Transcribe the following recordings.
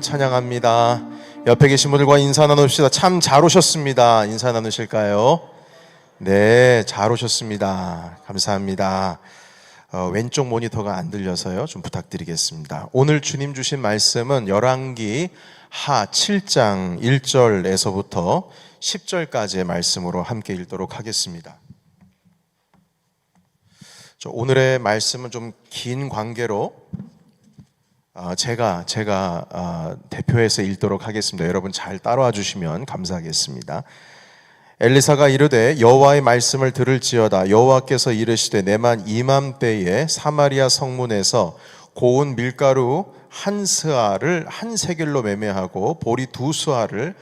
찬양합니다. 옆에 계신 분들과 인사 나눕시다. 참 잘 오셨습니다. 인사 나누실까요? 네, 잘 오셨습니다. 감사합니다. 왼쪽 모니터가 안 들려서요. 좀 부탁드리겠습니다. 오늘 주님 주신 말씀은 열왕기 하 7장 1절에서부터 10절까지의 말씀으로 함께 읽도록 하겠습니다. 오늘의 말씀은 좀 긴 관계로 제가 대표해서 읽도록 하겠습니다. 여러분 잘 따라와 주시면 감사하겠습니다. 엘리사가 이르되 여호와의 말씀을 들을지어다. 여호와께서 이르시되 내만 이맘때에 사마리아 성문에서 고운 밀가루 한 스아를 한 세겔로 매매하고 보리 두 스아를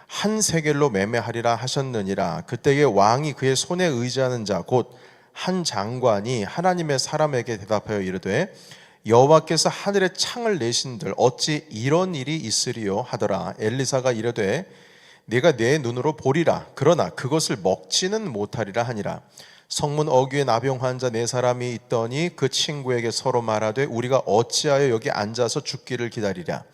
한 세겔로 매매하리라 하셨느니라. 그때에 왕이 그의 손에 의지하는 자 곧 한 장관이 하나님의 사람에게 대답하여 이르되 여호와께서 하늘에 창을 내신들 어찌 이런 일이 있으리요 하더라. 엘리사가 이르되 네가 내 눈으로 보리라. 그러나 그것을 먹지는 못하리라 하니라. 성문 어귀에 나병 환자 네 사람이 있더니 그 친구에게 서로 말하되 우리가 어찌하여 여기 앉아서 죽기를 기다리랴.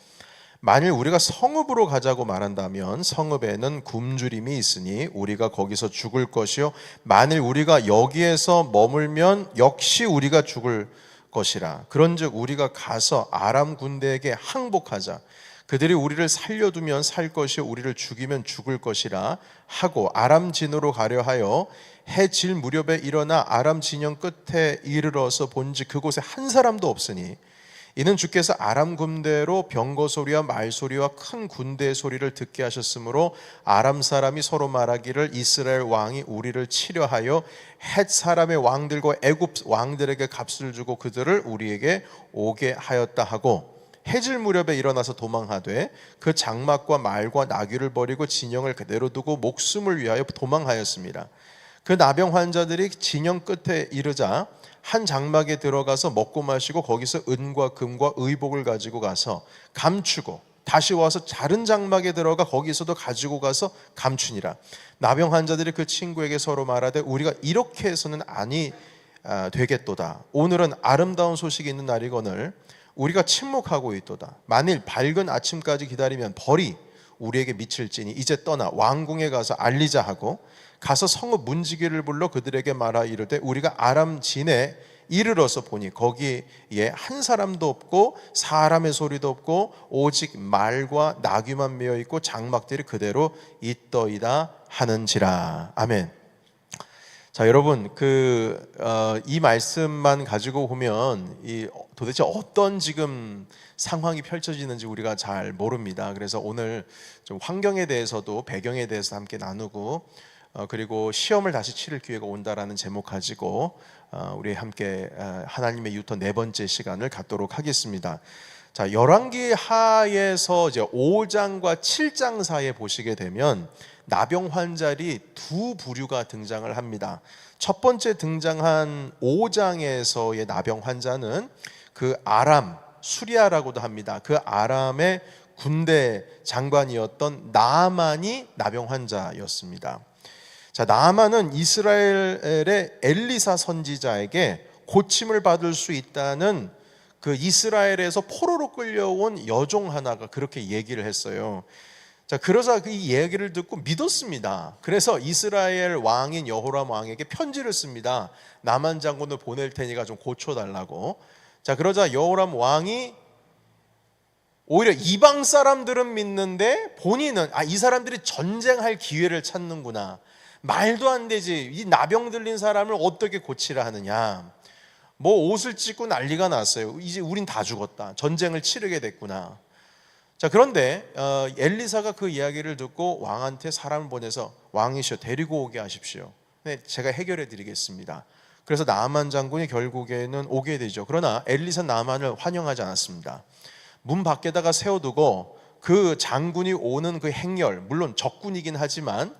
만일 우리가 성읍으로 가자고 말한다면 성읍에는 굶주림이 있으니 우리가 거기서 죽을 것이요 만일 우리가 여기에서 머물면 역시 우리가 죽을 것이라. 그런즉 우리가 가서 아람 군대에게 항복하자. 그들이 우리를 살려두면 살 것이요 우리를 죽이면 죽을 것이라 하고 아람 진으로 가려 하여 해 질 무렵에 일어나 아람 진영 끝에 이르러서 본즉 그곳에 한 사람도 없으니 이는 주께서 아람 군대로 병거 소리와 말 소리와 큰 군대의 소리를 듣게 하셨으므로 아람 사람이 서로 말하기를 이스라엘 왕이 우리를 치려 하여 헷 사람의 왕들과 애굽 왕들에게 값을 주고 그들을 우리에게 오게 하였다 하고 해질 무렵에 일어나서 도망하되 그 장막과 말과 나귀를 버리고 진영을 그대로 두고 목숨을 위하여 도망하였습니다. 그 나병 환자들이 진영 끝에 이르자 한 장막에 들어가서 먹고 마시고 거기서 은과 금과 의복을 가지고 가서 감추고 다시 와서 다른 장막에 들어가 거기서도 가지고 가서 감추니라. 나병 환자들이 그 친구에게 서로 말하되 우리가 이렇게 해서는 아니 되겠도다. 오늘은 아름다운 소식이 있는 날이거늘 우리가 침묵하고 있도다. 만일 밝은 아침까지 기다리면 벌이 우리에게 미칠지니 이제 떠나 왕궁에 가서 알리자 하고 가서 성읍 문지기를 불러 그들에게 말하 이르되 우리가 아람 진에 이르러서 보니 거기에 한 사람도 없고 사람의 소리도 없고 오직 말과 나귀만 메어 있고 장막들이 그대로 있더이다 하는지라. 아멘. 자, 여러분 이 말씀만 가지고 보면 도대체 어떤 지금 상황이 펼쳐지는지 우리가 잘 모릅니다. 그래서 오늘 좀 환경에 대해서도 배경에 대해서 함께 나누고 그리고 시험을 다시 치를 기회가 온다라는 제목 가지고 우리 함께 하나님의 유토 네 번째 시간을 갖도록 하겠습니다. 자, 열왕기 하에서 이제 5장과 7장 사이에 보시게 되면 나병 환자들이 두 부류가 등장을 합니다. 첫 번째 등장한 5장에서의 나병 환자는 그 아람 수리아라고도 합니다. 그 아람의 군대 장관이었던 나아만이 나병 환자였습니다. 자, 나아만은 이스라엘의 엘리사 선지자에게 고침을 받을 수 있다는 그 이스라엘에서 포로로 끌려온 여종 하나가 그렇게 얘기를 했어요. 자, 그러자 이 얘기를 듣고 믿었습니다. 그래서 이스라엘 왕인 여호람 왕에게 편지를 씁니다. 나만 장군을 보낼 테니까 좀 고쳐달라고. 자, 그러자 여호람 왕이 오히려 이방 사람들은 믿는데 본인은 이 사람들이 전쟁할 기회를 찾는구나. 말도 안 되지. 이 나병 들린 사람을 어떻게 고치라 하느냐. 뭐 옷을 찢고 난리가 났어요. 이제 우린 다 죽었다. 전쟁을 치르게 됐구나. 자, 그런데 엘리사가 그 이야기를 듣고 왕한테 사람을 보내서 왕이시여 데리고 오게 하십시오. 네, 제가 해결해 드리겠습니다. 그래서 나아만 장군이 결국에는 오게 되죠. 그러나 엘리사 나아만을 환영하지 않았습니다. 문 밖에다가 세워두고 그 장군이 오는 그 행렬, 물론 적군이긴 하지만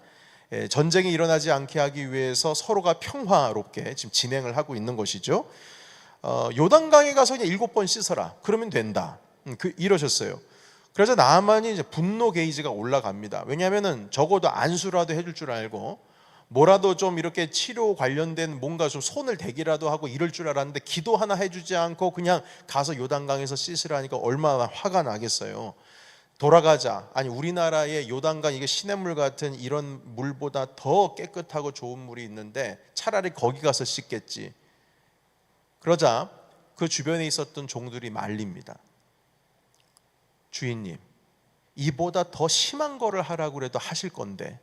전쟁이 일어나지 않게 하기 위해서 서로가 평화롭게 지금 진행을 하고 있는 것이죠. 요단강에 가서 그냥 7번 씻어라. 그러면 된다. 이러셨어요. 그래서 나아만이 이제 분노 게이지가 올라갑니다. 왜냐하면은 적어도 안수라도 해줄 줄 알고 뭐라도 좀 이렇게 치료 관련된 뭔가 좀 손을 대기라도 하고 이럴 줄 알았는데 기도 하나 해주지 않고 그냥 가서 요단강에서 씻으라니까 얼마나 화가 나겠어요. 돌아가자. 아니 우리나라의 요단강 이게 시냇물 같은 이런 물보다 더 깨끗하고 좋은 물이 있는데 차라리 거기 가서 씻겠지. 그러자 그 주변에 있었던 종들이 말립니다. 주인님, 이보다 더 심한 거를 하라고 그래도 하실 건데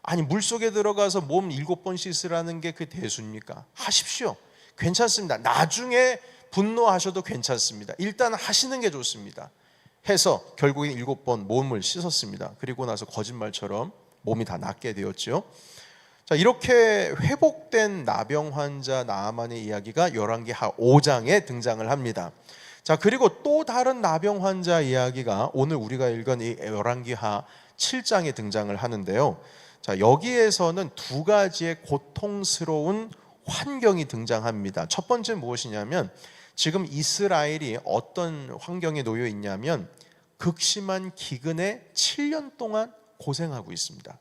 아니 물속에 들어가서 몸 7번 씻으라는 게 그 대수입니까? 하십시오. 괜찮습니다. 나중에 분노하셔도 괜찮습니다. 일단 하시는 게 좋습니다. 해서 결국엔 7번 몸을 씻었습니다. 그리고 나서 거짓말처럼 몸이 다 낫게 되었죠. 자, 이렇게 회복된 나병 환자 나아만의 이야기가 열왕기하 5장에 등장을 합니다. 자, 그리고 또 다른 나병 환자 이야기가 오늘 우리가 읽은 이 열왕기하 7장에 등장을 하는데요. 자, 여기에서는 두 가지의 고통스러운 환경이 등장합니다. 첫 번째 무엇이냐면 지금 이스라엘이 어떤 환경에 놓여 있냐면 극심한 기근에 7년 동안 고생하고 있습니다.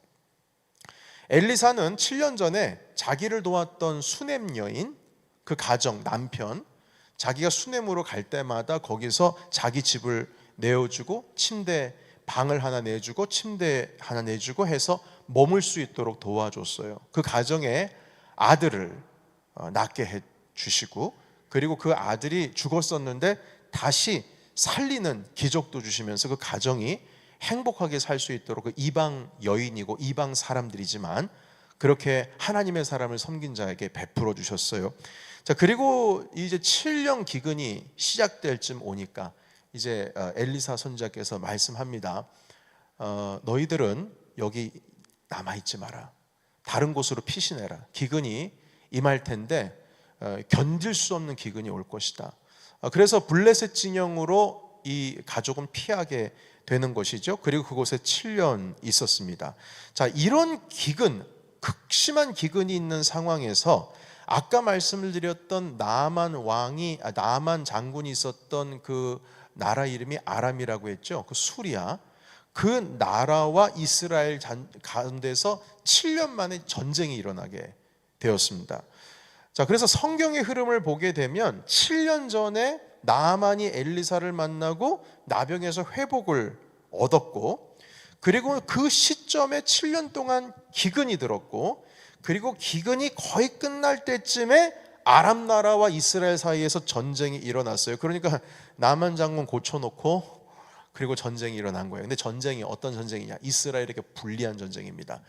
엘리사는 7년 전에 자기를 도왔던 수넴 여인, 그 가정, 남편, 자기가 수넴으로 갈 때마다 거기서 자기 집을 내어주고 침대, 방을 하나 내주고 침대 하나 내주고 해서 머물 수 있도록 도와줬어요. 그 가정에 아들을 낳게 해주시고 그리고 그 아들이 죽었었는데 다시 살리는 기적도 주시면서 그 가정이 행복하게 살 수 있도록 그 이방 여인이고 이방 사람들이지만 그렇게 하나님의 사람을 섬긴 자에게 베풀어 주셨어요. 자, 그리고 이제 7년 기근이 시작될 쯤 오니까 이제 엘리사 선지자께서 말씀합니다. 너희들은 여기 남아있지 마라. 다른 곳으로 피신해라. 기근이 임할 텐데 견딜 수 없는 기근이 올 것이다. 그래서 블레셋 진영으로 이 가족은 피하게 되는 것이죠. 그리고 그곳에 7년 있었습니다. 자, 이런 기근, 극심한 기근이 있는 상황에서 아까 말씀을 드렸던 나아만 장군이 있었던 그 나라 이름이 아람이라고 했죠. 그 수리아, 그 나라와 이스라엘 가운데서 7년 만에 전쟁이 일어나게 되었습니다. 자, 그래서 성경의 흐름을 보게 되면 7년 전에 나아만이 엘리사를 만나고 나병에서 회복을 얻었고, 그리고 그 시점에 7년 동안 기근이 들었고, 그리고 기근이 거의 끝날 때쯤에 아람 나라와 이스라엘 사이에서 전쟁이 일어났어요. 그러니까 나만 장군 고쳐놓고 그리고 전쟁이 일어난 거예요. 근데 전쟁이 어떤 전쟁이냐? 이스라엘에게 불리한 전쟁입니다.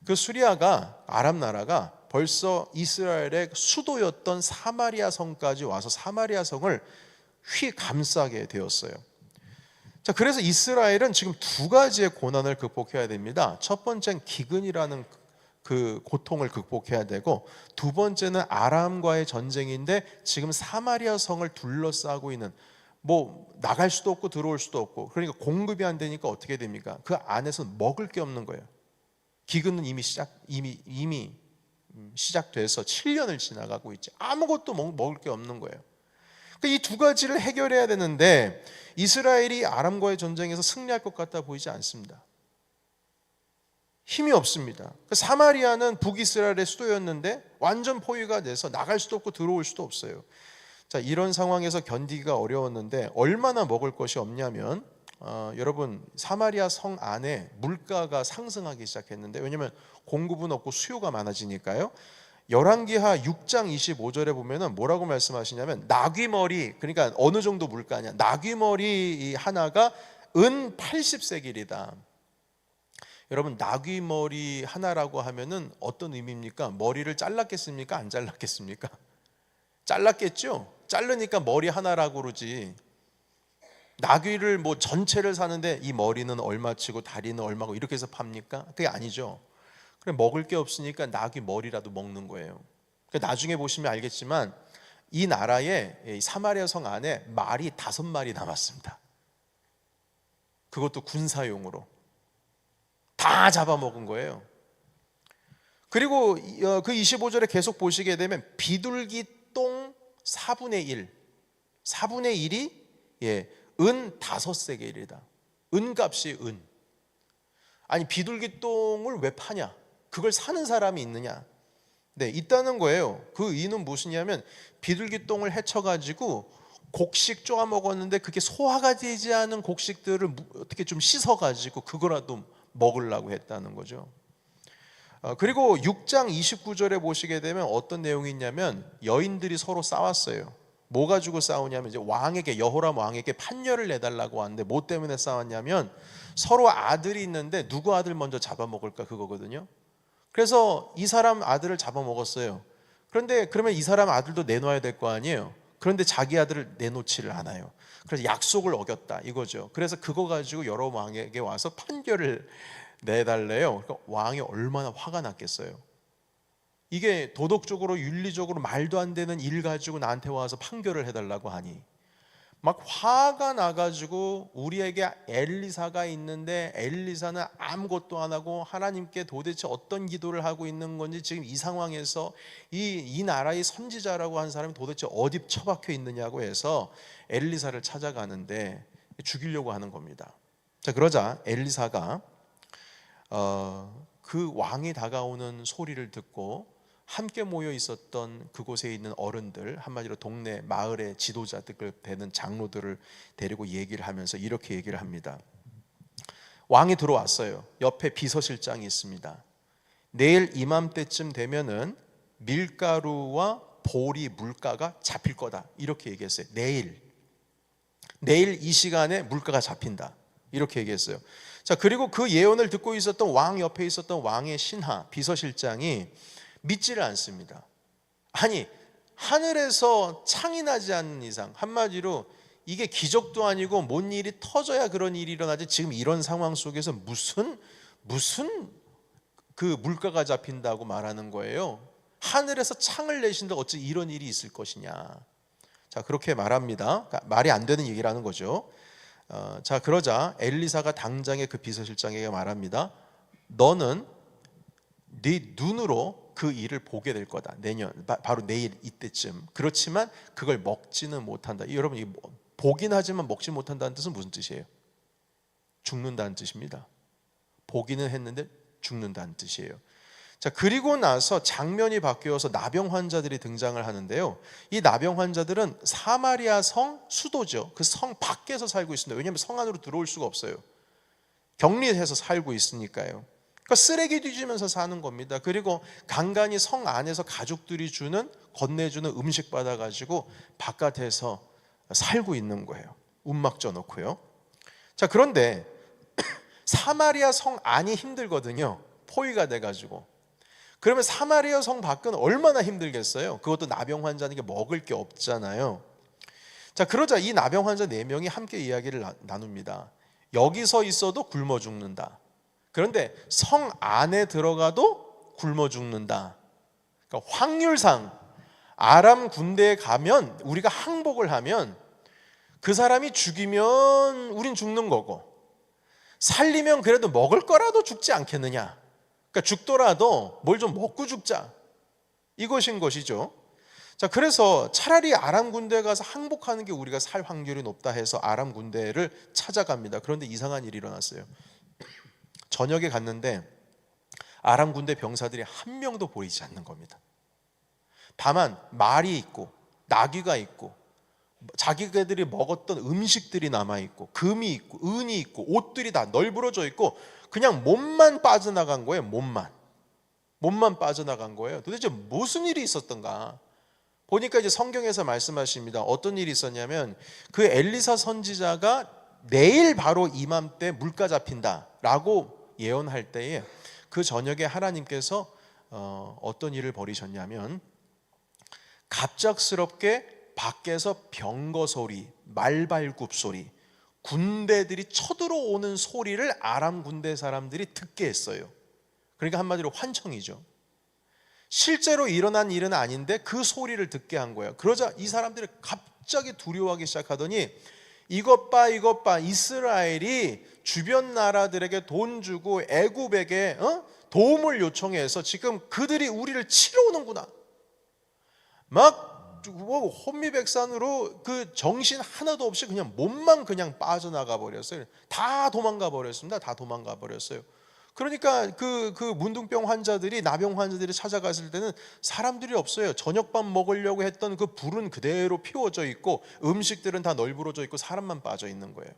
그 수리아가, 아람 나라가 벌써 이스라엘의 수도였던 사마리아 성까지 와서 사마리아 성을 휘감싸게 되었어요. 자, 그래서 이스라엘은 지금 두 가지의 고난을 극복해야 됩니다. 첫 번째는 기근이라는 그 고통을 극복해야 되고, 두 번째는 아람과의 전쟁인데 지금 사마리아 성을 둘러싸고 있는, 뭐 나갈 수도 없고 들어올 수도 없고, 그러니까 공급이 안 되니까 어떻게 됩니까? 그 안에서 먹을 게 없는 거예요. 기근은 이미 시작돼서 7년을 지나가고 있지. 아무것도 먹을 게 없는 거예요. 이 두 가지를 해결해야 되는데 이스라엘이 아람과의 전쟁에서 승리할 것 같아 보이지 않습니다. 힘이 없습니다. 사마리아는 북이스라엘의 수도였는데 완전 포위가 돼서 나갈 수도 없고 들어올 수도 없어요. 자, 이런 상황에서 견디기가 어려웠는데 얼마나 먹을 것이 없냐면 여러분, 사마리아 성 안에 물가가 상승하기 시작했는데, 왜냐하면 공급은 없고 수요가 많아지니까요. 열왕기하 6장 25절에 보면은 뭐라고 말씀하시냐면, 나귀머리, 그러니까 어느 정도 물가냐, 나귀머리 하나가 은 80세겔이다. 여러분, 나귀머리 하나라고 하면은 어떤 의미입니까? 머리를 잘랐겠습니까? 안 잘랐겠습니까? 잘랐겠죠? 자르니까 머리 하나라고 그러지. 나귀를 뭐 전체를 사는데 이 머리는 얼마치고 다리는 얼마고 이렇게 해서 팝니까? 그게 아니죠. 그래, 먹을 게 없으니까 나귀 머리라도 먹는 거예요. 나중에 보시면 알겠지만 이 나라에, 사마리아 성 안에 말이 5마리 남았습니다. 그것도 군사용으로 다 잡아먹은 거예요. 그리고 그 25절에 계속 보시게 되면 비둘기 똥 4분의 1, 4분의 1이 은 5세겔이다. 은값이 은. 아니, 비둘기 똥을 왜 파냐? 그걸 사는 사람이 있느냐? 네, 있다는 거예요. 그 이유는 무엇이냐면 비둘기 똥을 해쳐가지고 곡식 쪼아 먹었는데 그게 소화가 되지 않은 곡식들을 어떻게 좀 씻어가지고 그거라도 먹으려고 했다는 거죠. 그리고 6장 29절에 보시게 되면 어떤 내용이 있냐면 여인들이 서로 싸웠어요. 뭐 가지고 싸우냐면 이제 왕에게, 여호람 왕에게 판결을 내달라고 하는데 뭐 때문에 싸웠냐면 서로 아들이 있는데 누구 아들 먼저 잡아먹을까 그거거든요. 그래서 이 사람 아들을 잡아먹었어요. 그런데 그러면 이 사람 아들도 내놔야 될 거 아니에요. 그런데 자기 아들을 내놓지를 않아요. 그래서 약속을 어겼다 이거죠. 그래서 그거 가지고 여러 왕에게 와서 판결을 내달래요. 그러니까 왕이 얼마나 화가 났겠어요. 이게 도덕적으로 윤리적으로 말도 안 되는 일 가지고 나한테 와서 판결을 해달라고 하니 막 화가 나가지고 우리에게 엘리사가 있는데 엘리사는 아무것도 안 하고 하나님께 도대체 어떤 기도를 하고 있는 건지 지금 이 상황에서 이 나라의 선지자라고 하는 사람이 도대체 어디 처박혀 있느냐고 해서 엘리사를 찾아가는데 죽이려고 하는 겁니다. 자, 그러자 엘리사가 그 왕이 다가오는 소리를 듣고 함께 모여 있었던 그곳에 있는 어른들, 한마디로 동네 마을의 지도자들 되는 장로들을 데리고 얘기를 하면서 이렇게 얘기를 합니다. 왕이 들어왔어요. 옆에 비서실장이 있습니다. 내일 이맘때쯤 되면은 밀가루와 보리 물가가 잡힐 거다 이렇게 얘기했어요. 내일 이 시간에 물가가 잡힌다 이렇게 얘기했어요. 자, 그리고 그 예언을 듣고 있었던 왕 옆에 있었던 왕의 신하 비서실장이 믿지를 않습니다. 아니, 하늘에서 창이 나지 않는 이상, 한마디로 이게 기적도 아니고 뭔 일이 터져야 그런 일이 일어나지, 지금 이런 상황 속에서 무슨 그 물가가 잡힌다고 말하는 거예요. 하늘에서 창을 내신다 어찌 이런 일이 있을 것이냐. 자, 그렇게 말합니다. 그러니까 말이 안 되는 얘기라는 거죠. 자, 그러자 엘리사가 당장에 그 비서실장에게 말합니다. 너는 네 눈으로 그 일을 보게 될 거다. 내년 바로 내일 이때쯤. 그렇지만 그걸 먹지는 못한다. 여러분, 보긴 하지만 먹지 못한다는 뜻은 무슨 뜻이에요? 죽는다는 뜻입니다. 보기는 했는데 죽는다는 뜻이에요. 자, 그리고 나서 장면이 바뀌어서 나병 환자들이 등장을 하는데요. 이 나병 환자들은 사마리아 성 수도죠. 그 성 밖에서 살고 있습니다. 왜냐하면 성 안으로 들어올 수가 없어요. 격리해서 살고 있으니까요. 그러니까 쓰레기 뒤지면서 사는 겁니다. 그리고 간간히 성 안에서 가족들이 건네주는 음식 받아가지고 바깥에서 살고 있는 거예요. 움막 쪄놓고요. 자, 그런데 사마리아 성 안이 힘들거든요. 포위가 돼가지고. 그러면 사마리아 성 밖은 얼마나 힘들겠어요? 그것도 나병 환자니까 먹을 게 없잖아요. 자, 그러자 이 나병 환자 4명이 함께 이야기를 나눕니다. 여기서 있어도 굶어 죽는다. 그런데 성 안에 들어가도 굶어 죽는다. 그러니까 확률상 아람 군대에 가면, 우리가 항복을 하면 그 사람이 죽이면 우린 죽는 거고, 살리면 그래도 먹을 거라도 죽지 않겠느냐. 그러니까 죽더라도 뭘 좀 먹고 죽자, 이것인 것이죠. 자, 그래서 차라리 아람 군대에 가서 항복하는 게 우리가 살 확률이 높다 해서 아람 군대를 찾아갑니다. 그런데 이상한 일이 일어났어요. 저녁에 갔는데 아람 군대 병사들이 한 명도 보이지 않는 겁니다. 다만 말이 있고 나귀가 있고 자기들이 먹었던 음식들이 남아있고 금이 있고 은이 있고 옷들이 다 널브러져 있고 그냥 몸만 빠져나간 거예요. 몸만 빠져나간 거예요. 도대체 무슨 일이 있었던가 보니까 이제 성경에서 말씀하십니다. 어떤 일이 있었냐면 그 엘리사 선지자가 내일 바로 이맘때 물가 잡힌다라고 예언할 때에 그 저녁에 하나님께서 어떤 일을 벌이셨냐면 갑작스럽게 밖에서 병거 소리, 말발굽 소리, 군대들이 쳐들어오는 소리를 아람 군대 사람들이 듣게 했어요. 그러니까 한마디로 환청이죠. 실제로 일어난 일은 아닌데 그 소리를 듣게 한 거예요. 그러자 이 사람들이 갑자기 두려워하기 시작하더니 이것 봐 이스라엘이 주변 나라들에게 돈 주고 애굽에게 도움을 요청해서 지금 그들이 우리를 치러 오는구나. 막 혼미백산으로 그 정신 하나도 없이 그냥 몸만 그냥 빠져나가 버렸어요. 다 도망가 버렸습니다. 다 도망가 버렸어요. 그러니까 그 문둥병 환자들이, 나병 환자들이 찾아갔을 때는 사람들이 없어요. 저녁밥 먹으려고 했던 그 불은 그대로 피워져 있고 음식들은 다 널브러져 있고 사람만 빠져 있는 거예요.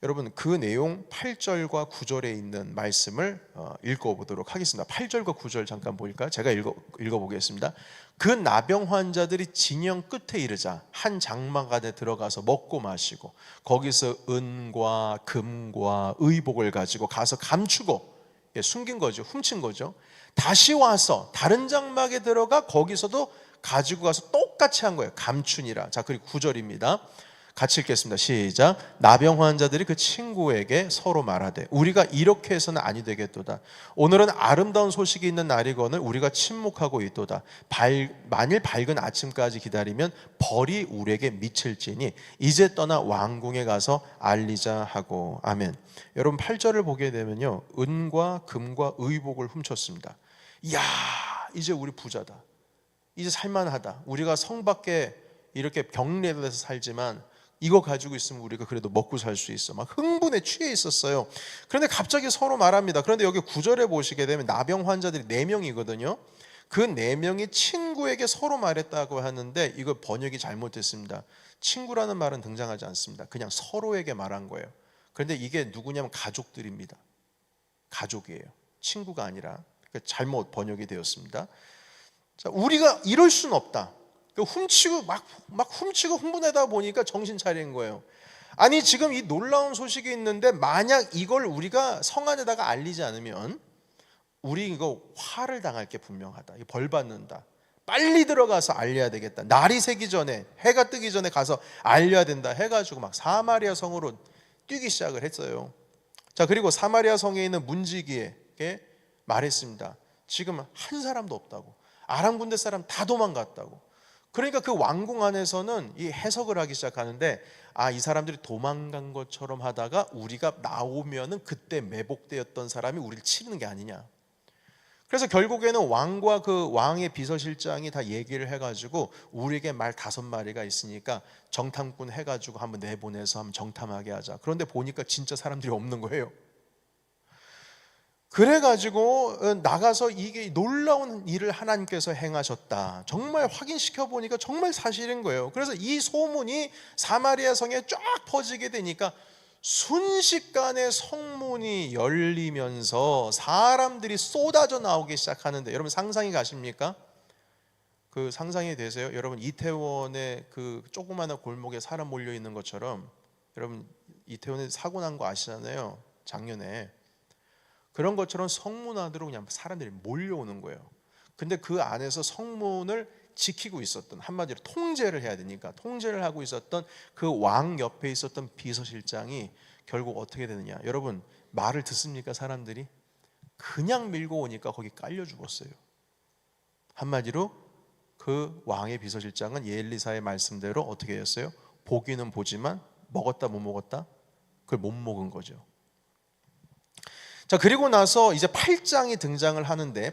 여러분, 그 내용 8절과 9절에 있는 말씀을 읽어보도록 하겠습니다. 8절과 9절 잠깐 보일까요? 제가 읽어보겠습니다. 그 나병 환자들이 진영 끝에 이르자 한 장막 안에 들어가서 먹고 마시고 거기서 은과 금과 의복을 가지고 가서 감추고, 숨긴 거죠. 훔친 거죠. 다시 와서 다른 장막에 들어가 거기서도 가지고 가서 똑같이 한 거예요. 감추니라. 자, 그리고 9절입니다. 같이 읽겠습니다. 시작. 나병 환자들이 그 친구에게 서로 말하되 우리가 이렇게 해서는 아니 되겠도다. 오늘은 아름다운 소식이 있는 날이거늘 우리가 침묵하고 있도다. 만일 밝은 아침까지 기다리면 벌이 우리에게 미칠지니 이제 떠나 왕궁에 가서 알리자 하고. 아멘. 여러분, 8절을 보게 되면요, 은과 금과 의복을 훔쳤습니다. 이야, 이제 우리 부자다. 이제 살만하다. 우리가 성 밖에 이렇게 격리돼서 살지만 이거 가지고 있으면 우리가 그래도 먹고 살 수 있어. 막 흥분에 취해 있었어요. 그런데 갑자기 서로 말합니다. 그런데 여기 9절에 보시게 되면 나병 환자들이 4명이거든요. 그 4명이 친구에게 서로 말했다고 하는데 이거 번역이 잘못됐습니다. 친구라는 말은 등장하지 않습니다. 그냥 서로에게 말한 거예요. 그런데 이게 누구냐면 가족들입니다. 가족이에요. 친구가 아니라. 잘못 번역이 되었습니다. 자, 우리가 이럴 수는 없다. 훔치고 막 훔치고 흥분하다 보니까 정신 차린 거예요. 아니, 지금 이 놀라운 소식이 있는데 만약 이걸 우리가 성 안에다가 알리지 않으면 우리 이거 화를 당할 게 분명하다. 벌 받는다. 빨리 들어가서 알려야 되겠다. 날이 새기 전에, 해가 뜨기 전에 가서 알려야 된다 해가지고 막 사마리아 성으로 뛰기 시작을 했어요. 자, 그리고 사마리아 성에 있는 문지기에게 말했습니다. 지금 한 사람도 없다고. 아람 군대 사람 다 도망갔다고. 그러니까 그 왕궁 안에서는 이 해석을 하기 시작하는데, 이 사람들이 도망간 것처럼 하다가 우리가 나오면은 그때 매복되었던 사람이 우리를 치는 게 아니냐. 그래서 결국에는 왕과 그 왕의 비서실장이 다 얘기를 해가지고 우리에게 말 5마리가 있으니까 정탐꾼 해가지고 한번 내보내서 한번 정탐하게 하자. 그런데 보니까 진짜 사람들이 없는 거예요. 그래가지고 나가서 이게 놀라운 일을 하나님께서 행하셨다. 정말 확인시켜 보니까 정말 사실인 거예요. 그래서 이 소문이 사마리아 성에 쫙 퍼지게 되니까 순식간에 성문이 열리면서 사람들이 쏟아져 나오기 시작하는데, 여러분 상상이 가십니까? 그 상상이 되세요? 여러분, 이태원의 그 조그마한 골목에 사람 몰려 있는 것처럼, 여러분 이태원에 사고 난 거 아시잖아요, 작년에. 그런 것처럼 성문 안으로 그냥 사람들이 몰려오는 거예요. 근데 그 안에서 성문을 지키고 있었던, 한마디로 통제를 해야 되니까 통제를 하고 있었던 그 왕 옆에 있었던 비서실장이 결국 어떻게 되느냐. 여러분, 말을 듣습니까? 사람들이 그냥 밀고 오니까 거기 깔려 죽었어요. 한마디로 그 왕의 비서실장은 엘리사의 말씀대로 어떻게 했어요? 보기는 보지만 먹었다 못 먹었다? 그걸 못 먹은 거죠. 자, 그리고 나서 이제 8장이 등장하는데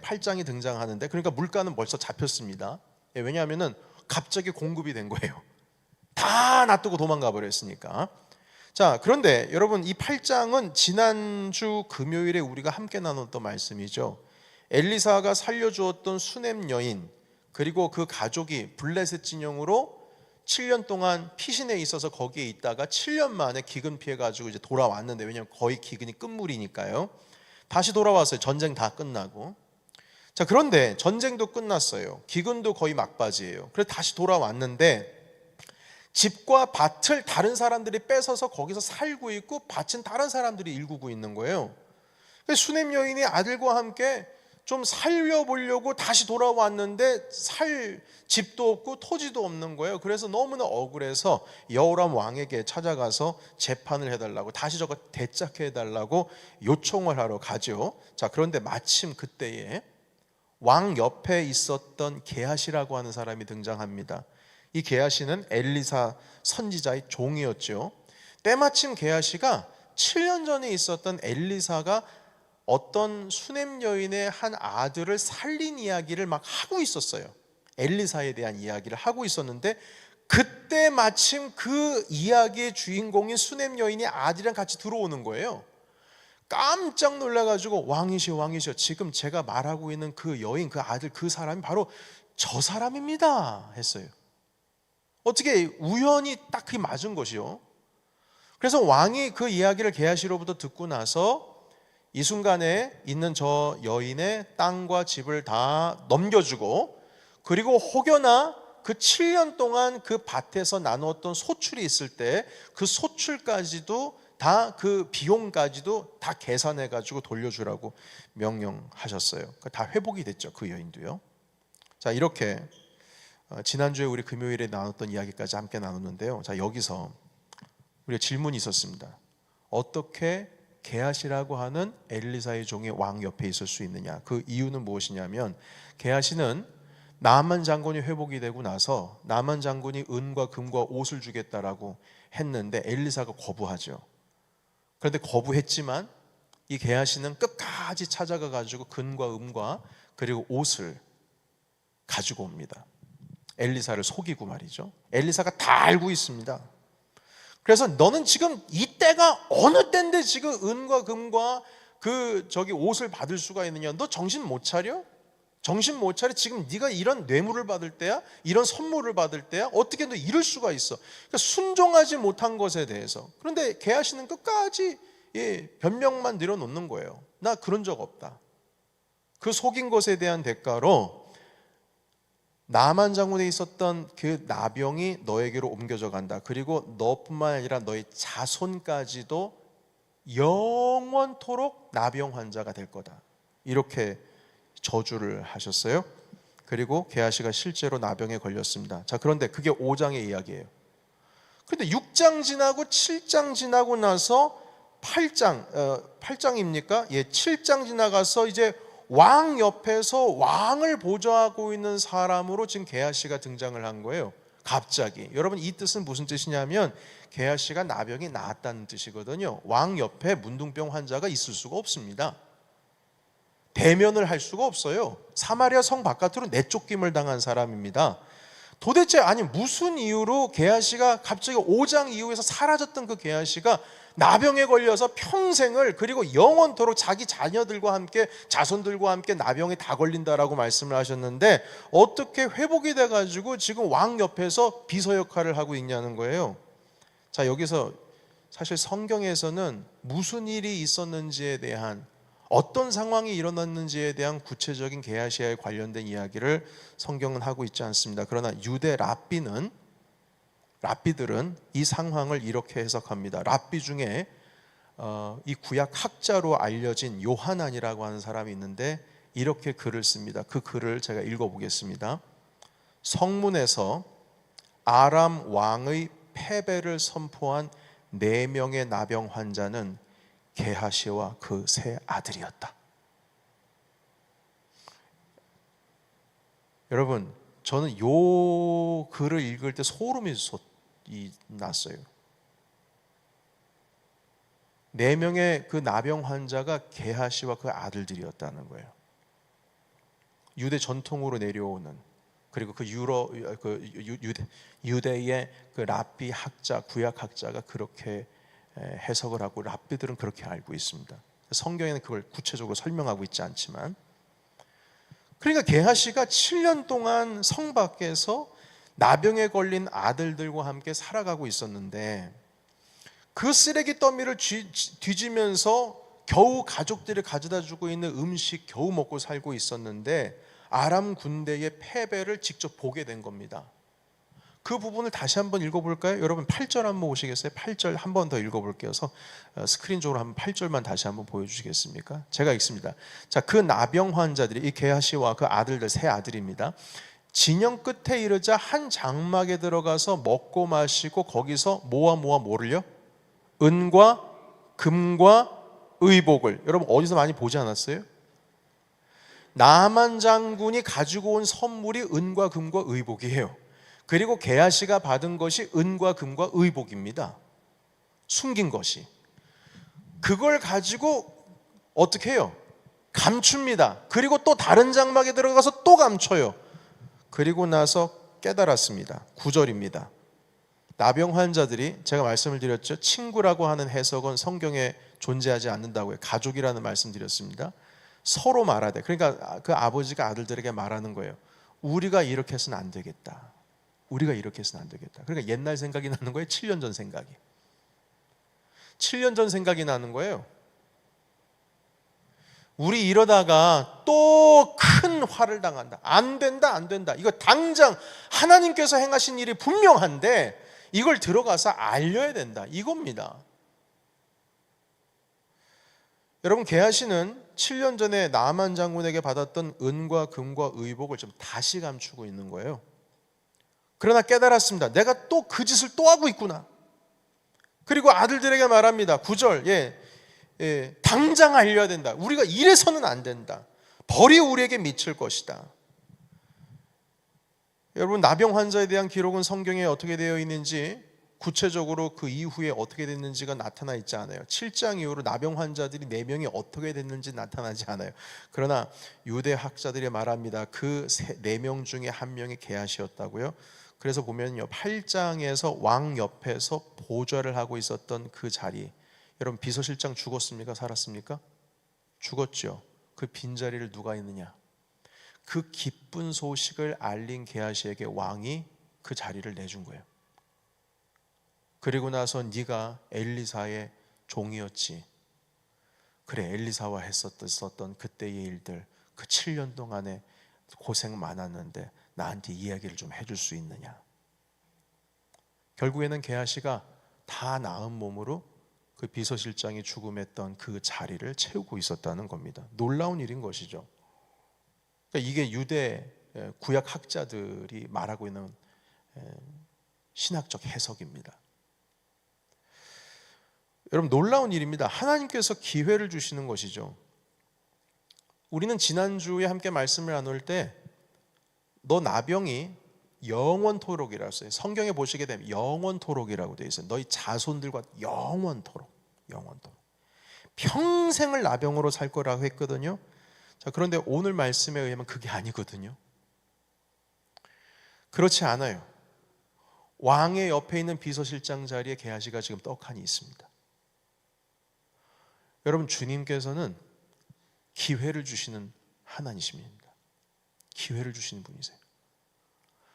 그러니까 물가는 벌써 잡혔습니다. 왜냐하면은 갑자기 공급이 된 거예요. 다 놔두고 도망가 버렸으니까. 자, 그런데 여러분, 이 8장은 지난주 금요일에 우리가 함께 나눴던 말씀이죠. 엘리사가 살려주었던 수넴 여인, 그리고 그 가족이 블레셋 진영으로 7년 동안 피신해 있어서 거기에 있다가 7년 만에 기근 피해 가지고 이제 돌아왔는데, 왜냐하면 거의 기근이 끝물이니까요. 다시 돌아왔어요. 전쟁 다 끝나고. 자, 그런데 전쟁도 끝났어요. 기근도 거의 막바지예요. 그래서 다시 돌아왔는데 집과 밭을 다른 사람들이 뺏어서 거기서 살고 있고 밭은 다른 사람들이 일구고 있는 거예요. 수넴 여인이 아들과 함께 좀 살려보려고 다시 돌아왔는데 살 집도 없고 토지도 없는 거예요. 그래서 너무나 억울해서 여호람 왕에게 찾아가서 재판을 해달라고, 다시 저거 대짝해 해달라고 요청을 하러 가죠. 자, 그런데 마침 그때에 왕 옆에 있었던 게하시라고 하는 사람이 등장합니다. 이 게하시는 엘리사 선지자의 종이었죠. 때마침 게하시가 7년 전에 있었던 엘리사가 어떤 수넴 여인의 한 아들을 살린 이야기를 막 하고 있었어요. 엘리사에 대한 이야기를 하고 있었는데, 그때 마침 그 이야기의 주인공인 수넴 여인이 아들이랑 같이 들어오는 거예요. 깜짝 놀라가지고 왕이시여 왕이시여, 지금 제가 말하고 있는 그 여인, 그 아들, 그 사람이 바로 저 사람입니다 했어요. 어떻게 우연히 딱 그게 맞은 것이요. 그래서 왕이 그 이야기를 게하시로부터 듣고 나서 이 순간에 있는 저 여인의 땅과 집을 다 넘겨주고, 그리고 혹여나 그 7년 동안 그 밭에서 나누었던 소출이 있을 때 그 소출까지도 다, 그 비용까지도 다 계산해 가지고 돌려주라고 명령하셨어요. 다 회복이 됐죠, 그 여인도요. 자, 이렇게 지난주에 우리 금요일에 나눴던 이야기까지 함께 나눴는데요. 자, 여기서 우리가 질문이 있었습니다. 어떻게 게하시라고 하는 엘리사의 종이 왕 옆에 있을 수 있느냐? 그 이유는 무엇이냐면, 게하시는 나만 장군이 회복이 되고 나서 나만 장군이 은과 금과 옷을 주겠다라고 했는데 엘리사가 거부하죠. 그런데 거부했지만 이 게하시는 끝까지 찾아가 가지고 금과 은과 그리고 옷을 가지고 옵니다. 엘리사를 속이고 말이죠. 엘리사가 다 알고 있습니다. 그래서 너는 지금 이때가 어느 때인데 지금 은과 금과 그 옷을 받을 수가 있느냐? 너 정신 못 차려? 정신 못 차려? 지금 네가 이런 뇌물을 받을 때야? 이런 선물을 받을 때야? 어떻게 너 이럴 수가 있어? 그러니까 순종하지 못한 것에 대해서. 그런데 게하시는 끝까지 변명만 내려놓는 거예요. 나 그런 적 없다. 그 속인 것에 대한 대가로 나만 장군에 있었던 그 나병이 너에게로 옮겨져 간다. 그리고 너뿐만 아니라 너의 자손까지도 영원토록 나병 환자가 될 거다. 이렇게 저주를 하셨어요. 그리고 게하시가 실제로 나병에 걸렸습니다. 자, 그런데 그게 5장의 이야기예요. 그런데 6장 지나고 7장 지나고 나서 8장입니까? 예, 7장 지나가서 이제 왕 옆에서 왕을 보좌하고 있는 사람으로 지금 게하시가 등장을 한 거예요. 갑자기. 여러분, 이 뜻은 무슨 뜻이냐면 게하시가 나병이 나았다는 뜻이거든요. 왕 옆에 문둥병 환자가 있을 수가 없습니다. 대면을 할 수가 없어요. 사마리아 성 바깥으로 내쫓김을 당한 사람입니다. 도대체 아니 무슨 이유로 게하시가 갑자기 5장 이후에서 사라졌던 그 게하시가 나병에 걸려서 평생을, 그리고 영원토록 자기 자녀들과 함께 자손들과 함께 나병에 다 걸린다라고 말씀을 하셨는데 어떻게 회복이 돼가지고 지금 왕 옆에서 비서 역할을 하고 있냐는 거예요. 자, 여기서 사실 성경에서는 무슨 일이 있었는지에 대한, 어떤 상황이 일어났는지에 대한 구체적인 게하시아에 관련된 이야기를 성경은 하고 있지 않습니다. 그러나 유대 랍비들은 이 상황을 이렇게 해석합니다. 랍비 중에 이 구약 학자로 알려진 요하난이라고 하는 사람이 있는데 이렇게 글을 씁니다. 그 글을 제가 읽어보겠습니다. 성문에서 아람 왕의 패배를 선포한 4명의 나병 환자는 게하시와 그 세 아들이었다. 여러분, 저는 요 글을 읽을 때 소름이 났어요. 4명의 그 나병 환자가 게하시와 그 아들들이었다는 거예요. 유대 전통으로 내려오는, 그리고 유대의 그 랍비 학자, 구약 학자가 그렇게 해석을 하고 랍비들은 그렇게 알고 있습니다. 성경에는 그걸 구체적으로 설명하고 있지 않지만, 그러니까 게하시가 7년 동안 성 밖에서 나병에 걸린 아들들과 함께 살아가고 있었는데 그 쓰레기 더미를 뒤지면서 겨우 가족들이 가져다 주고 있는 음식 겨우 먹고 살고 있었는데 아람 군대의 패배를 직접 보게 된 겁니다. 그 부분을 다시 한번 읽어볼까요? 여러분 8절 한번 보시겠어요? 8절 한 번 더 읽어볼게요. 스크린 쪽으로 한번 8절만 다시 한번 보여주시겠습니까? 제가 읽습니다. 자, 그 나병 환자들이, 이 게하시와 그 아들들, 세 아들입니다. 진영 끝에 이르자 한 장막에 들어가서 먹고 마시고 거기서 뭐를요? 은과 금과 의복을. 여러분 어디서 많이 보지 않았어요? 나만 장군이 가지고 온 선물이 은과 금과 의복이에요. 그리고 게하시가 받은 것이 은과 금과 의복입니다. 숨긴 것이. 그걸 가지고 어떻게 해요? 감춥니다. 그리고 또 다른 장막에 들어가서 또 감춰요. 그리고 나서 깨달았습니다. 9절입니다. 나병 환자들이, 제가 말씀을 드렸죠, 친구라고 하는 해석은 성경에 존재하지 않는다고요. 가족이라는 말씀 드렸습니다. 서로 말하되, 그러니까 그 아버지가 아들들에게 말하는 거예요. 우리가 이렇게 해서는 안 되겠다. 우리가 이렇게 해서는 안 되겠다. 그러니까 옛날 생각이 나는 거예요. 7년 전 생각이. 7년 전 생각이 나는 거예요. 우리 이러다가 또 큰 화를 당한다. 안 된다, 안 된다. 이거 당장 하나님께서 행하신 일이 분명한데 이걸 들어가서 알려야 된다. 이겁니다. 여러분, 게하시는 7년 전에 나만 장군에게 받았던 은과 금과 의복을 좀 다시 감추고 있는 거예요. 그러나 깨달았습니다. 내가 또 그 짓을 또 하고 있구나. 그리고 아들들에게 말합니다. 9절, 당장 알려야 된다. 우리가 이래서는 안 된다. 벌이 우리에게 미칠 것이다. 여러분, 나병 환자에 대한 기록은 성경에 어떻게 되어 있는지, 구체적으로 그 이후에 어떻게 됐는지가 나타나 있지 않아요. 7장 이후로 나병 환자들이 4명이 어떻게 됐는지 나타나지 않아요. 그러나 유대 학자들이 말합니다. 그 4명 중에 한 명이 게하시였다고요. 그래서 보면요, 8장에서 왕 옆에서 보좌를 하고 있었던 그 자리, 여러분, 비서실장 죽었습니까? 살았습니까? 죽었죠. 그 빈자리를 누가 있느냐? 그 기쁜 소식을 알린 게하시에게 왕이 그 자리를 내준 거예요. 그리고 나서 네가 엘리사의 종이었지. 그래, 엘리사와 했었던 그때의 일들, 그 7년 동안에 고생 많았는데 나한테 이야기를 좀 해줄 수 있느냐? 결국에는 게하시가 다 나은 몸으로 그 비서실장이 죽음했던 그 자리를 채우고 있었다는 겁니다. 놀라운 일인 것이죠. 그러니까 이게 유대 구약 학자들이 말하고 있는 신학적 해석입니다. 여러분, 놀라운 일입니다. 하나님께서 기회를 주시는 것이죠. 우리는 지난주에 함께 말씀을 나눌 때 너 나병이 영원토록이라고 했어요. 성경에 보시게 되면 영원토록이라고 되어 있어요. 너희 자손들과 영원토록. 평생을 나병으로 살 거라고 했거든요. 자, 그런데 오늘 말씀에 의하면 그게 아니거든요. 그렇지 않아요. 왕의 옆에 있는 비서실장 자리에 게하시가 지금 떡하니 있습니다. 여러분, 주님께서는 기회를 주시는 하나님이십니다. 기회를 주시는 분이세요.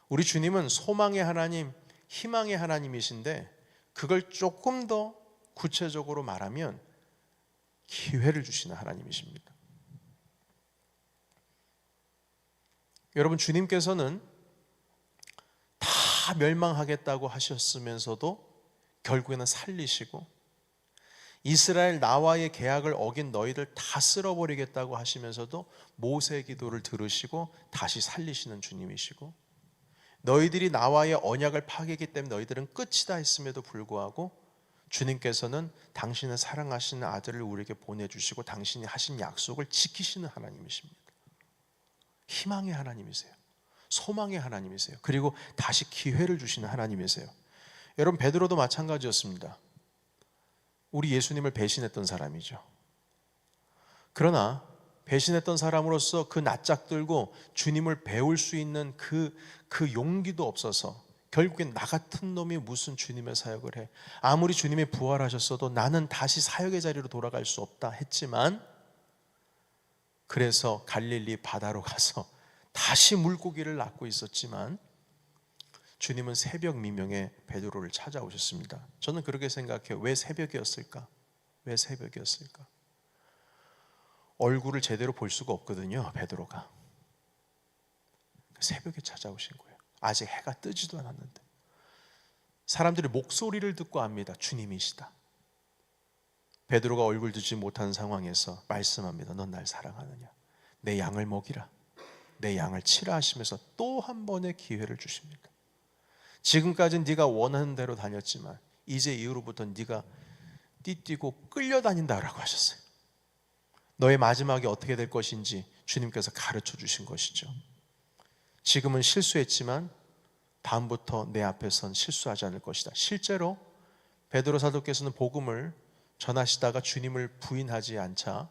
우리 주님은 소망의 하나님, 희망의 하나님이신데, 그걸 조금 더 구체적으로 말하면 기회를 주시는 하나님이십니다. 여러분, 주님께서는 다 멸망하겠다고 하셨으면서도 결국에는 살리시고, 이스라엘 나와의 계약을 어긴 너희들 다 쓸어버리겠다고 하시면서도 모세의 기도를 들으시고 다시 살리시는 주님이시고, 너희들이 나와의 언약을 파괴했기 때문에 너희들은 끝이다 했음에도 불구하고 주님께서는 당신의 사랑하시는 아들을 우리에게 보내주시고 당신이 하신 약속을 지키시는 하나님이십니다. 희망의 하나님이세요. 소망의 하나님이세요. 그리고 다시 기회를 주시는 하나님이세요. 여러분, 베드로도 마찬가지였습니다. 우리 예수님을 배신했던 사람이죠. 그러나 배신했던 사람으로서 그 낯짝 들고 주님을 배울 수 있는 그 용기도 없어서 결국엔 나 같은 놈이 무슨 주님의 사역을 해. 아무리 주님이 부활하셨어도 나는 다시 사역의 자리로 돌아갈 수 없다 했지만, 그래서 갈릴리 바다로 가서 다시 물고기를 낚고 있었지만 주님은 새벽 미명에 베드로를 찾아오셨습니다. 저는 그렇게 생각해요. 왜 새벽이었을까? 왜 새벽이었을까? 얼굴을 제대로 볼 수가 없거든요, 베드로가. 새벽에 찾아오신 거예요. 아직 해가 뜨지도 않았는데. 사람들이 목소리를 듣고 압니다. 주님이시다. 베드로가 얼굴 듣지 못하는 상황에서 말씀합니다. 넌 날 사랑하느냐? 내 양을 먹이라. 내 양을 치라 하시면서 또 한 번의 기회를 주십니다. 지금까지는 네가 원하는 대로 다녔지만 이제 이후로부터 네가 띠뛰고 끌려다닌다라고 하셨어요. 너의 마지막이 어떻게 될 것인지 주님께서 가르쳐 주신 것이죠. 지금은 실수했지만 다음부터 내 앞에선 실수하지 않을 것이다. 실제로 베드로 사도께서는 복음을 전하시다가 주님을 부인하지 않자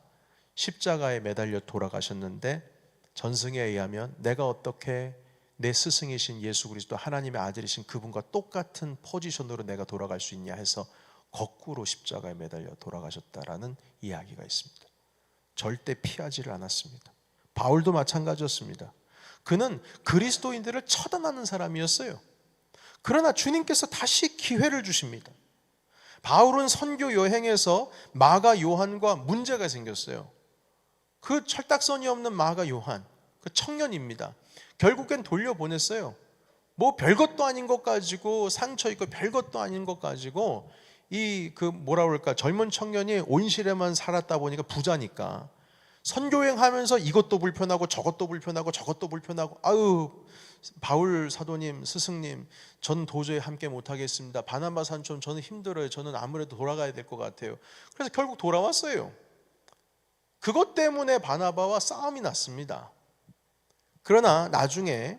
십자가에 매달려 돌아가셨는데, 전승에 의하면 내가 어떻게 내 스승이신 예수 그리스도 하나님의 아들이신 그분과 똑같은 포지션으로 내가 돌아갈 수 있냐 해서 거꾸로 십자가에 매달려 돌아가셨다라는 이야기가 있습니다. 절대 피하지를 않았습니다. 바울도 마찬가지였습니다. 그는 그리스도인들을 처단하는 사람이었어요. 그러나 주님께서 다시 기회를 주십니다. 바울은 선교 여행에서 마가 요한과 문제가 생겼어요. 그 철딱선이 없는 마가 요한, 그 청년입니다. 결국엔 돌려보냈어요. 뭐 별것도 아닌 것 가지고 상처 있고 별것도 아닌 것 가지고 뭐라 그럴까, 젊은 청년이 온실에만 살았다 보니까 부자니까 선교행 하면서 이것도 불편하고 저것도 불편하고 저것도 불편하고, 아유 바울 사도님, 스승님, 전 도저히 함께 못하겠습니다. 바나바 산촌 저는 힘들어요. 저는 아무래도 돌아가야 될 것 같아요. 그래서 결국 돌아왔어요. 그것 때문에 바나바와 싸움이 났습니다. 그러나 나중에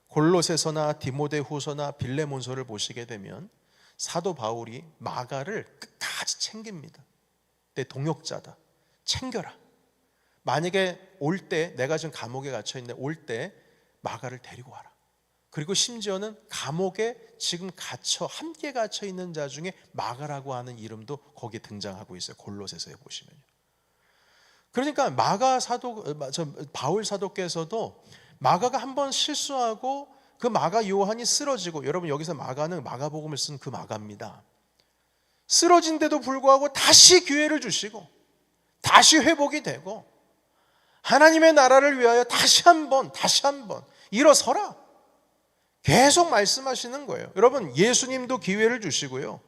골로새서나 디모데후서나 빌레몬서를 보시게 되면 사도 바울이 마가를 끝까지 챙깁니다. 내 동역자다, 챙겨라. 만약에 올 때, 내가 지금 감옥에 갇혀있는데 올 때 마가를 데리고 와라. 그리고 심지어는 감옥에 지금 함께 갇혀있는 자 중에 마가라고 하는 이름도 거기에 등장하고 있어요. 골로새서에 보시면요. 그러니까 바울 사도께서도 마가가 한번 실수하고 그 마가 요한이 쓰러지고, 여러분 여기서 마가는 마가복음을 쓴 그 마가입니다. 쓰러진데도 불구하고 다시 기회를 주시고 다시 회복이 되고 하나님의 나라를 위하여 다시 한번 일어서라, 계속 말씀하시는 거예요. 여러분 예수님도 기회를 주시고요,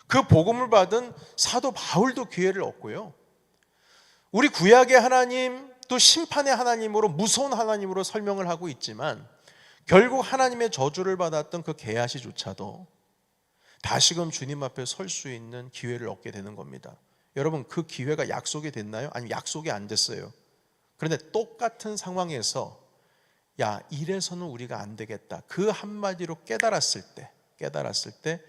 그 복음을 받은 사도 바울도 기회를 얻고요, 우리 구약의 하나님 또 심판의 하나님으로, 무서운 하나님으로 설명을 하고 있지만 결국 하나님의 저주를 받았던 그 게하시조차도 다시금 주님 앞에 설 수 있는 기회를 얻게 되는 겁니다. 여러분 그 기회가 약속이 됐나요? 아니면 약속이 안 됐어요. 그런데 똑같은 상황에서 야, 이래서는 우리가 안 되겠다, 그 한마디로 깨달았을 때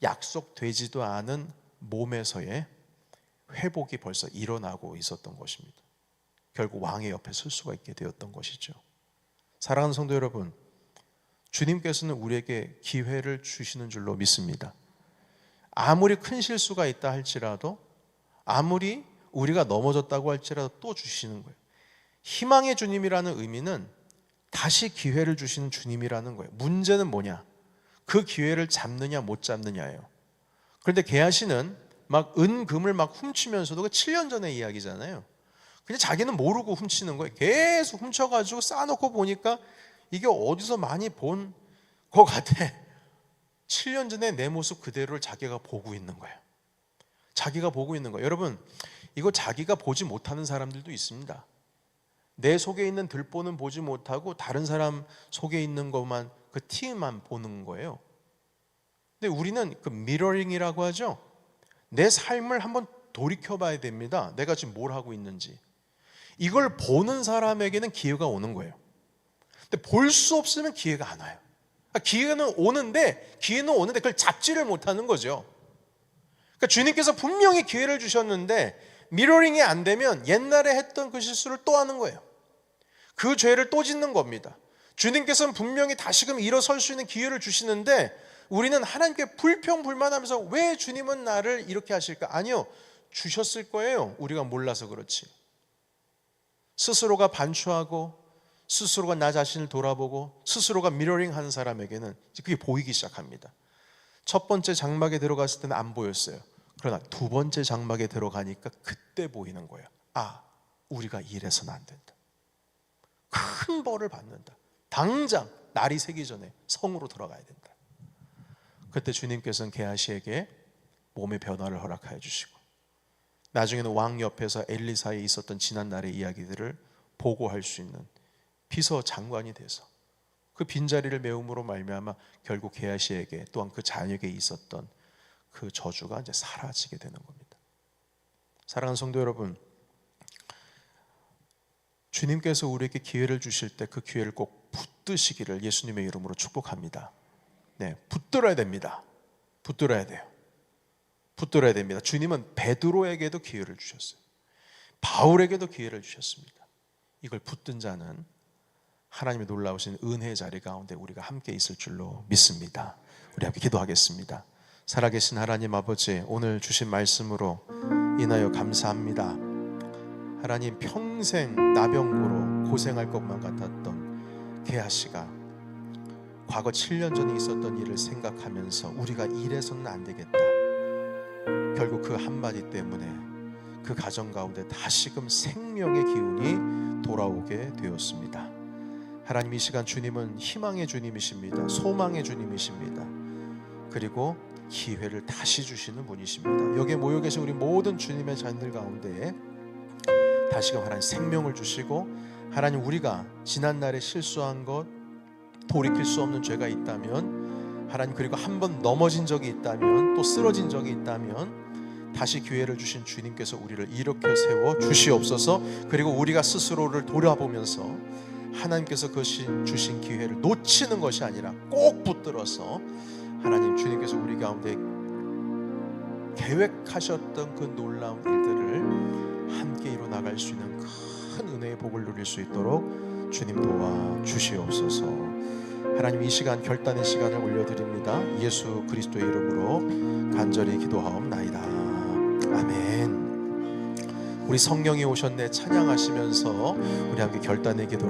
약속되지도 않은 몸에서의 회복이 벌써 일어나고 있었던 것입니다. 결국 왕의 옆에 설 수가 있게 되었던 것이죠. 사랑하는 성도 여러분, 주님께서는 우리에게 기회를 주시는 줄로 믿습니다. 아무리 큰 실수가 있다 할지라도, 아무리 우리가 넘어졌다고 할지라도 또 주시는 거예요. 희망의 주님이라는 의미는 다시 기회를 주시는 주님이라는 거예요. 문제는 뭐냐? 그 기회를 잡느냐 못 잡느냐예요. 그런데 게하시는 막 은금을 막 훔치면서도, 그 7년 전의 이야기잖아요. 그냥 자기는 모르고 훔치는 거예요. 계속 훔쳐가지고 쌓아놓고 보니까 이게 어디서 많이 본 것 같아. 7년 전에 내 모습 그대로를 자기가 보고 있는 거예요. 자기가 보고 있는 거예요. 여러분 이거 자기가 보지 못하는 사람들도 있습니다. 내 속에 있는 들보는 보지 못하고 다른 사람 속에 있는 것만, 그 티만 보는 거예요. 근데 우리는 그 미러링이라고 하죠. 내 삶을 한번 돌이켜 봐야 됩니다. 내가 지금 뭘 하고 있는지. 이걸 보는 사람에게는 기회가 오는 거예요. 근데 볼 수 없으면 기회가 안 와요. 기회는 오는데 그걸 잡지를 못하는 거죠. 그러니까 주님께서 분명히 기회를 주셨는데 미러링이 안 되면 옛날에 했던 그 실수를 또 하는 거예요. 그 죄를 또 짓는 겁니다. 주님께서는 분명히 다시금 일어설 수 있는 기회를 주시는데 우리는 하나님께 불평불만하면서 왜 주님은 나를 이렇게 하실까? 아니요, 주셨을 거예요. 우리가 몰라서 그렇지. 스스로가 반추하고 스스로가 나 자신을 돌아보고 스스로가 미러링 하는 사람에게는 그게 보이기 시작합니다. 첫 번째 장막에 들어갔을 때는 안 보였어요. 그러나 두 번째 장막에 들어가니까 그때 보이는 거예요. 아, 우리가 이래서는 안 된다. 큰 벌을 받는다. 당장 날이 새기 전에 성으로 들어가야 된다. 그때 주님께서는 게하시에게 몸의 변화를 허락하여 주시고, 나중에는 왕 옆에서 엘리사에 있었던 지난 날의 이야기들을 보고할 수 있는 비서 장관이 돼서 그 빈자리를 메움으로 말미암아 결국 게하시에게 또한 그 자녀에게 있었던 그 저주가 이제 사라지게 되는 겁니다. 사랑하는 성도 여러분, 주님께서 우리에게 기회를 주실 때 그 기회를 꼭 붙드시기를 예수님의 이름으로 축복합니다. 네, 붙들어야 됩니다. 붙들어야 돼요. 붙들어야 됩니다. 주님은 베드로에게도 기회를 주셨어요. 바울에게도 기회를 주셨습니다. 이걸 붙든 자는 하나님의 놀라우신 은혜의 자리 가운데 우리가 함께 있을 줄로 믿습니다. 우리 함께 기도하겠습니다. 살아계신 하나님 아버지, 오늘 주신 말씀으로 인하여 감사합니다. 하나님, 평생 나병으로 고생할 것만 같았던 게하씨가 과거 7년 전에 있었던 일을 생각하면서 우리가 이래서는 안 되겠다, 결국 그 한마디 때문에 그 가정 가운데 다시금 생명의 기운이 돌아오게 되었습니다. 하나님, 이 시간 주님은 희망의 주님이십니다. 소망의 주님이십니다. 그리고 기회를 다시 주시는 분이십니다. 여기에 모여 계신 우리 모든 주님의 자녀들 가운데 다시금 하나님 생명을 주시고, 하나님, 우리가 지난날에 실수한 것, 돌이킬 수 없는 죄가 있다면 하나님, 그리고 한번 넘어진 적이 있다면, 또 쓰러진 적이 있다면 다시 기회를 주신 주님께서 우리를 일으켜 세워 주시옵소서. 그리고 우리가 스스로를 돌아보면서 하나님께서 주신 기회를 놓치는 것이 아니라 꼭 붙들어서 하나님, 주님께서 우리 가운데 계획하셨던 그 놀라운 일들을 함께 이뤄 나갈 수 있는 큰 은혜의 복을 누릴 수 있도록 주님 도와주시옵소서. 하나님, 이 시간 결단의 시간을 올려드립니다. 예수 그리스도의 이름으로 간절히 기도하옵나이다. 아멘. 우리 성령이 오셨네 찬양하시면서 우리 함께 결단의 기도를